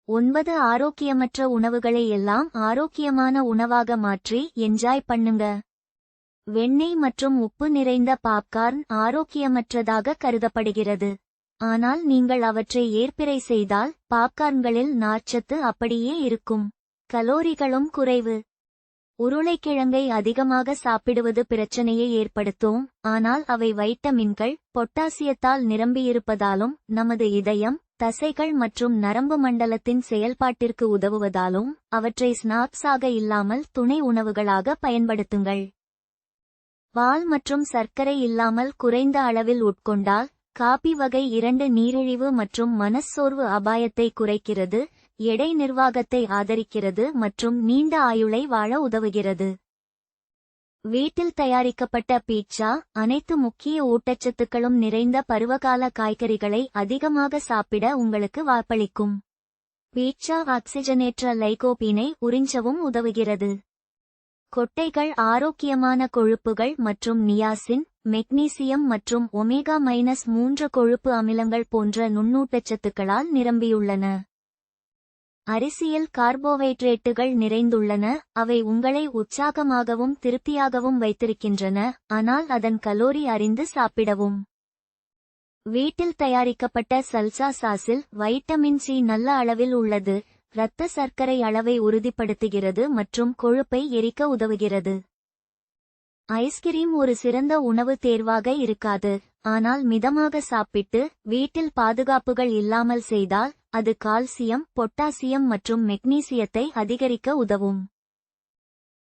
9 ஆரோக்கியமற்ற உணவுகளை எல்லாம் ஆரோக்கியமான உணவாக மாற்றி என்ஜாய் பண்ணுங்க. வெண்ணெய் மற்றும் உப்பு நிறைந்த பாப்கார்ன் ஆரோக்கியமற்றதாக கருதப்படுகிறது. ஆனால் நீங்கள் அவற்றை ஏற்பிறை செய்தால் பாப்கார்ன்களில் நார்ச்சத்து அப்படியே இருக்கும். கலோரிகளும் குறைவு. உருளைக்கிழங்கை அதிகமாக சாப்பிடுவது பிரச்சனையை ஏற்படுத்தும். ஆனால் அவை வைட்டமின்கள், பொட்டாசியத்தால் நிரம்பியிருப்பதாலும் நமது இதயம், தசைகள் மற்றும் நரம்பு மண்டலத்தின் செயல்பாட்டிற்கு உதவுவதாலும் அவற்றை ஸ்நாக்ஸாக இல்லாமல் துணை உணவுகளாக பயன்படுத்துங்கள். பால் மற்றும் சர்க்கரை இல்லாமல் குறைந்த அளவில் உட்கொண்டால் காபி வகை 2 நீரிழிவு மற்றும் மனச்சோர்வு அபாயத்தை குறைக்கிறது, எடை நிர்வாகத்தை ஆதரிக்கிறது மற்றும் நீண்ட ஆயுளை வாழ உதவுகிறது. வீட்டில் தயாரிக்கப்பட்ட பீட்சா அனைத்து முக்கிய ஊட்டச்சத்துக்களும் நிறைந்த பருவகால காய்கறிகளை அதிகமாக சாப்பிட உங்களுக்கு வாய்ப்பளிக்கும். பீட்சா ஆக்சிஜனேற்ற லைகோபீனை உறிஞ்சவும் உதவுகிறது. கொட்டைகள் ஆரோக்கியமான கொழுப்புகள் மற்றும் நியாசின், மெக்னீசியம் மற்றும் ஒமேகா-3 கொழுப்பு அமிலங்கள் போன்ற நுண்ணூட்டச்சத்துக்களால் நிரம்பியுள்ளன. அரிசியில் கார்போஹைட்ரேட்டுகள் நிறைந்துள்ளன, அவை உங்களை உற்சாகமாகவும் திருப்தியாகவும் வைத்திருக்கின்றன, ஆனால் அதன் கலோரி அறிந்து சாப்பிடவும். வீட்டில் தயாரிக்கப்பட்ட சல்சா சாஸில் வைட்டமின் சி நல்ல அளவில் உள்ளது, இரத்த சர்க்கரை அளவை உறுதிப்படுத்துகிறது மற்றும் கொழுப்பை எரிக்க உதவுகிறது. ஐஸ்கிரீம் ஒரு சிறந்த உணவு தேர்வாக இருக்காது, ஆனால் மிதமாக சாப்பிட்டு வீட்டில் பாதுகாப்புகள் இல்லாமல் செய்தால் அது கால்சியம், பொட்டாசியம் மற்றும் மெக்னீசியத்தை அதிகரிக்க உதவும்.